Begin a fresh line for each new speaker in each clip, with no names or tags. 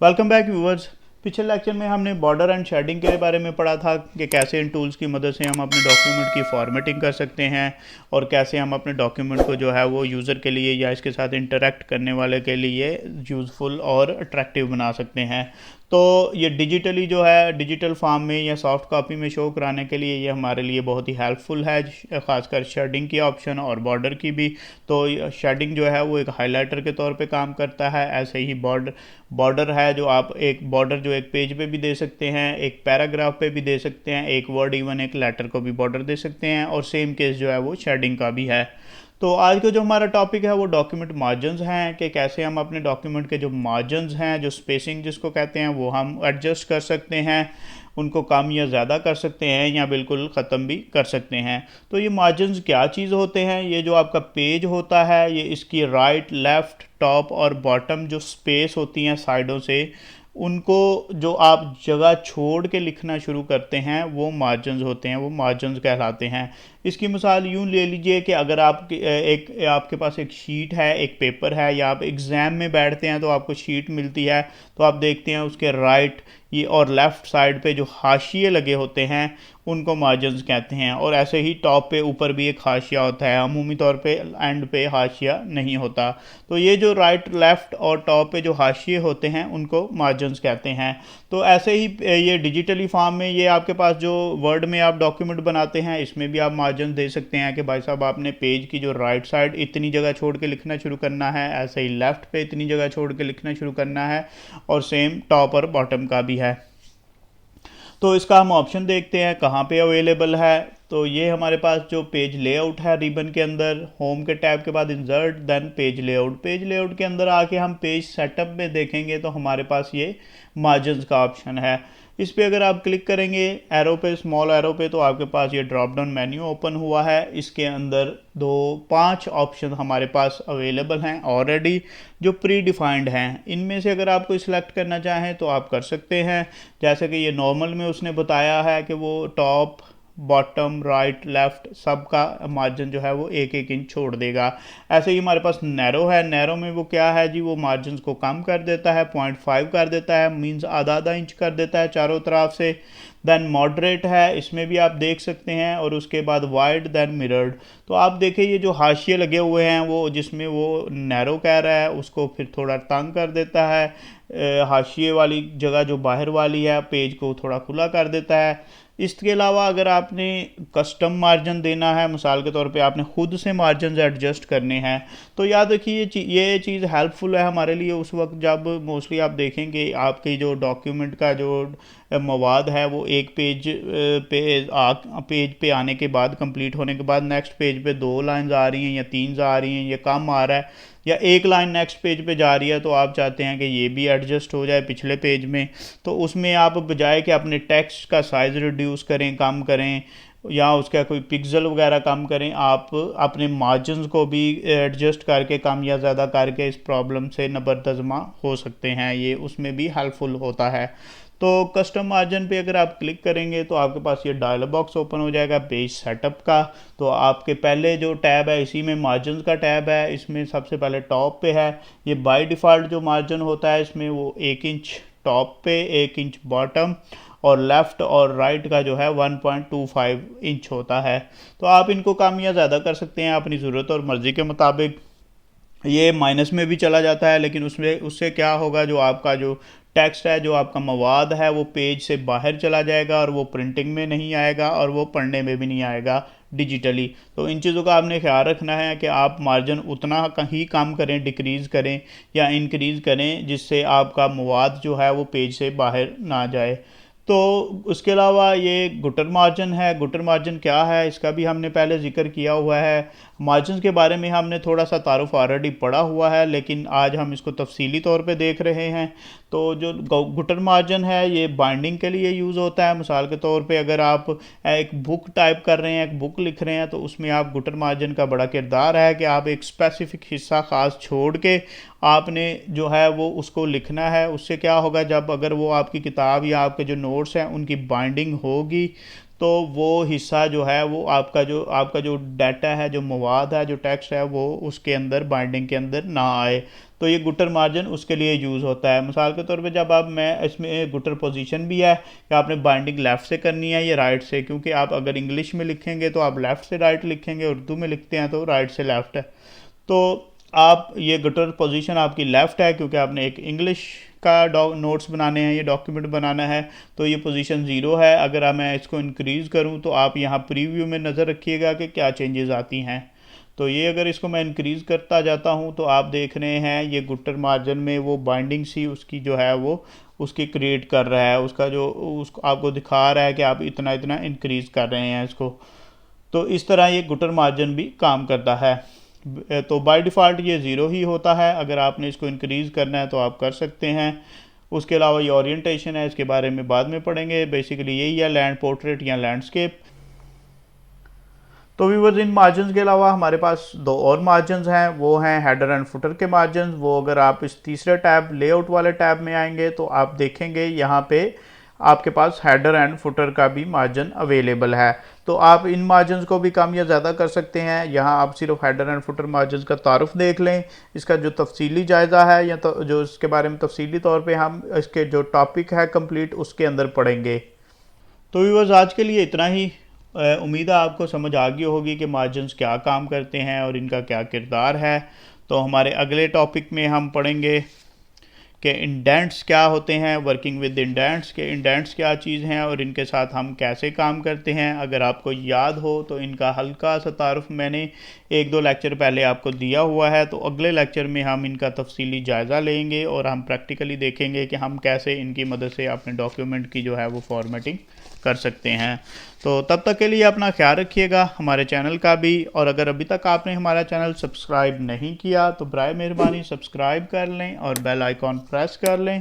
Welcome back viewers. पिछले lecture में हमने बॉर्डर एंड शेडिंग के बारे में पढ़ा था कि कैसे इन टूल्स की मदद से हम अपने डॉक्यूमेंट की फॉर्मेटिंग कर सकते हैं और कैसे हम अपने डॉक्यूमेंट को जो है वो यूज़र के लिए या इसके साथ इंटरेक्ट करने वाले के लिए यूज़फुल और अट्रैक्टिव बना सकते हैं। तो ये डिजिटली जो है डिजिटल फॉर्म में या सॉफ्ट कॉपी में शो कराने के लिए ये हमारे लिए बहुत ही हेल्पफुल है, ख़ासकर शेडिंग की ऑप्शन और बॉर्डर की भी। तो शेडिंग जो है वो एक हाइलाइटर के तौर पे काम करता है। ऐसे ही बॉर्डर है जो आप एक बॉर्डर जो एक पेज पे भी दे सकते हैं, एक पैराग्राफ पे भी दे सकते हैं, एक वर्ड इवन एक लेटर को भी बॉर्डर दे सकते हैं, और सेम केस जो है वो शेडिंग का भी है। तो आज का जो हमारा टॉपिक है वो डॉक्यूमेंट मार्जिन्स हैं कि कैसे हम अपने डॉक्यूमेंट के जो मार्जिन्स हैं, जो स्पेसिंग जिसको कहते हैं, वो हम एडजस्ट कर सकते हैं, उनको कम या ज़्यादा कर सकते हैं या बिल्कुल ख़त्म भी कर सकते हैं। तो ये मार्जिन्स क्या चीज़ होते हैं? ये जो आपका पेज होता है, ये इसकी राइट, लेफ़्ट, टॉप और बॉटम जो स्पेस होती हैं साइडों से, उनको जो आप जगह छोड़ के लिखना शुरू करते हैं वो मार्जिन्स होते हैं, वो मार्जिन्स कहलाते हैं। इसकी मिसाल यूँ ले लीजिए कि अगर आप आपके पास एक शीट है, एक पेपर है, या आप एग्ज़ाम में बैठते हैं तो आपको शीट मिलती है, तो आप देखते हैं उसके राइट ये और लेफ़्ट साइड पे जो हाशिए लगे होते हैं उनको मार्जिन्स कहते हैं। और ऐसे ही टॉप पे ऊपर भी एक हाशिया होता है, अमूमी तौर पे एंड पे हाशिया नहीं होता। तो ये जो राइट, लेफ़्ट और टॉप पे जो हाशिए होते हैं उनको मार्जिन्स कहते हैं। तो ऐसे ही ये डिजिटली फॉर्म में ये आपके पास जो वर्ड में आप डॉक्यूमेंट बनाते हैं इसमें भी आप मार्जिन दे सकते हैं कि भाई साहब आपने पेज की जो राइट साइड इतनी जगह छोड़ के लिखना शुरू करना है, ऐसे ही लेफ़्ट पे इतनी जगह छोड़ के लिखना शुरू करना है, और सेम टॉप और बॉटम का भी है। तो इसका हम ऑप्शन देखते हैं कहाँ पे अवेलेबल है। तो ये हमारे पास जो पेज लेआउट है रिबन के अंदर, होम के टैब के बाद insert, then page layout. Page layout के अंदर आके हम पेज सेटअप में देखेंगे तो हमारे पास ये मार्जिन्स का ऑप्शन है। इस पर अगर आप क्लिक करेंगे एरो पे, स्मॉल एरो पे, तो आपके पास ये ड्रॉप डाउन मेन्यू ओपन हुआ है। इसके अंदर 5 ऑप्शन हमारे पास अवेलेबल हैं ऑलरेडी जो प्री डिफाइंड हैं। इनमें से अगर आप कोई सिलेक्ट करना चाहें तो आप कर सकते हैं। जैसे कि ये नॉर्मल में उसने बताया है कि वो टॉप, बॉटम, राइट, लेफ़्ट सबका मार्जिन जो है वो 1-1 इंच छोड़ देगा। ऐसे ही हमारे पास नैरो है। नैरो में वो क्या है जी, वो मार्जिन को कम कर देता है, 0.5 कर देता है, मींस आधा इंच कर देता है चारों तरफ से। देन मॉडरेट है, इसमें भी आप देख सकते हैं, और उसके बाद वाइड, देन मिरर्ड। तो आप देखिए ये जो हाशिए लगे हुए हैं वो जिसमें वो नैरो कह रहा है उसको फिर थोड़ा तंग कर देता है, हाशिए वाली जगह जो बाहर वाली है पेज को थोड़ा खुला कर देता है। इसके अलावा अगर आपने कस्टम मार्जिन देना है, मिसाल के तौर पे आपने खुद से मार्जिन एडजस्ट करने हैं, तो याद रखिए ये चीज़ हेल्पफुल है हमारे लिए उस वक्त जब मोस्टली आप देखेंगे आपके जो डॉक्यूमेंट का जो मवाद है वो एक पेज पे आने के बाद, कंप्लीट होने के बाद नेक्स्ट पेज पे 2 लाइंस आ रही हैं या 3 आ रही हैं या कम आ रहा है या एक लाइन नेक्स्ट पेज पे जा रही है, तो आप चाहते हैं कि ये भी एडजस्ट हो जाए पिछले पेज में। तो उसमें आप बजाय कि अपने टेक्स्ट का साइज़ रिड्यूस करें, कम करें, या उसका कोई पिक्सल वगैरह कम करें, आप अपने मार्जिन्स को भी एडजस्ट करके कम या ज़्यादा करके इस प्रॉब्लम से नबरदज़मा हो सकते हैं। ये उसमें भी हेल्पफुल होता है। तो कस्टम मार्जिन पे अगर आप क्लिक करेंगे तो आपके पास ये डायलॉग बॉक्स ओपन हो जाएगा पेज सेटअप का। तो आपके पहले जो टैब है इसी में मार्जिन का टैब है, इसमें सबसे पहले टॉप पे है। ये बाय डिफ़ॉल्ट जो मार्जिन होता है इसमें वो 1 इंच टॉप पे, 1 इंच बॉटम, और लेफ़्ट और राइट का जो है 1.25 इंच होता है। तो आप इनको कम या ज़्यादा कर सकते हैं अपनी ज़रूरत और मर्ज़ी के मुताबिक। ये माइनस में भी चला जाता है, लेकिन उसमें उससे क्या होगा, जो आपका जो टेक्स्ट है, जो आपका मवाद है, वो पेज से बाहर चला जाएगा और वो प्रिंटिंग में नहीं आएगा और वो पढ़ने में भी नहीं आएगा डिजिटली। तो इन चीज़ों का आपने ख्याल रखना है कि आप मार्जिन उतना ही कम करें, डिक्रीज़ करें या इंक्रीज़ करें जिससे आपका मवाद जो है वो पेज से बाहर ना जाए। तो उसके अलावा ये गुटर मार्जिन है। गुटर मार्जिन क्या है इसका भी हमने पहले ज़िक्र किया हुआ है। मार्जिन के बारे में हमने थोड़ा सा तारुफ ऑलरेडी पढ़ा हुआ है, लेकिन आज हम इसको तफसीली तौर पे देख रहे हैं। तो जो गुटर मार्जिन है ये बाइंडिंग के लिए यूज़ होता है। मिसाल के तौर पे अगर आप एक बुक टाइप कर रहे हैं, एक बुक लिख रहे हैं, तो उसमें आप गुटर मार्जिन का बड़ा किरदार है कि आप एक स्पेसिफिक हिस्सा ख़ास छोड़ के आपने जो है वो उसको लिखना है। उससे क्या होगा, जब अगर वो आपकी किताब या आपके जो नोट्स हैं उनकी बाइंडिंग होगी तो वो हिस्सा जो है वो आपका जो डाटा है, जो मवाद है, जो टेक्स्ट है, वो उसके अंदर बाइंडिंग के अंदर ना आए। तो ये गुटर मार्जिन उसके लिए यूज़ होता है। मिसाल के तौर पे जब आप मैं इसमें गुटर पोजीशन भी है कि आपने बाइंडिंग लेफ़्ट से करनी है या राइट से, क्योंकि आप अगर इंग्लिश में लिखेंगे तो आप लेफ़्ट से राइट लिखेंगे, उर्दू में लिखते हैं तो राइट से लेफ़्ट है। तो आप ये गुटर पोजीशन आपकी लेफ़्ट है क्योंकि आपने एक इंग्लिश का नोट्स बनाने हैं, ये डॉक्यूमेंट बनाना है, तो ये पोजीशन 0 है। अगर मैं इसको इंक्रीज़ करूँ तो आप यहाँ प्रीव्यू में नज़र रखिएगा कि क्या चेंजेस आती हैं। तो ये अगर इसको मैं इंक्रीज़ करता जाता हूँ तो आप देख रहे हैं ये गुटर मार्जिन में वो बाइंडिंग सी उसकी जो है वो उसकी क्रिएट कर रहा है, उसका जो उसको आपको दिखा रहा है कि आप इतना इतना इंक्रीज़ कर रहे हैं इसको। तो इस तरह ये गुटर मार्जिन भी काम करता है। तो बाय डिफ़ॉल्ट ये 0 ही होता है, अगर आपने इसको इंक्रीज़ करना है तो आप कर सकते हैं। उसके अलावा ये ओरिएंटेशन है, इसके बारे में बाद में पढ़ेंगे। बेसिकली यही है लैंड पोर्ट्रेट या लैंडस्केप। तो व्यूअर्स, इन मार्जिन्स के अलावा हमारे पास 2 और मार्जिन्स हैं, वो हैं हेडर एंड फुटर के मार्जिन्स। वो अगर आप इस तीसरे टैब लेआउट वाले टैब में आएंगे तो आप देखेंगे यहाँ पे आपके पास हेडर एंड फुटर का भी मार्जिन अवेलेबल है। तो आप इन मार्जिन्स को भी कम या ज़्यादा कर सकते हैं। यहाँ आप सिर्फ हेडर एंड फुटर मार्जिन्स का तारुफ देख लें, इसका जो तफसीली जायज़ा है या तो जो इसके बारे में तफसीली तौर पे हम इसके जो टॉपिक है कंप्लीट उसके अंदर पढ़ेंगे। तो व्यूअर्स, आज के लिए इतना ही। उम्मीद है आपको समझ आ गई होगी कि मार्जिन्स क्या काम करते हैं और इनका क्या किरदार है। तो हमारे अगले टॉपिक में हम पढ़ेंगे कि इंडेंट्स क्या होते हैं, वर्किंग विद इंडेंट्स के इंडेंट्स क्या चीज़ हैं और इनके साथ हम कैसे काम करते हैं। अगर आपको याद हो तो इनका हल्का सा तारुफ मैंने 1-2 लेक्चर पहले आपको दिया हुआ है। तो अगले लेक्चर में हम इनका तफसीली जायज़ा लेंगे और हम प्रैक्टिकली देखेंगे कि हम कैसे इनकी मदद से अपने डॉक्यूमेंट की जो है वो फॉर्मेटिंग कर सकते हैं। तो तब तक के लिए अपना ख्याल रखिएगा, हमारे चैनल का भी। और अगर अभी तक आपने हमारा चैनल सब्सक्राइब नहीं किया तो बराए मेहरबानी सब्सक्राइब कर लें और बेल आइकॉन प्रेस कर लें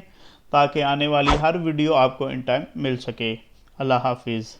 ताकि आने वाली हर वीडियो आपको इन टाइम मिल सके। अल्लाह हाफिज़।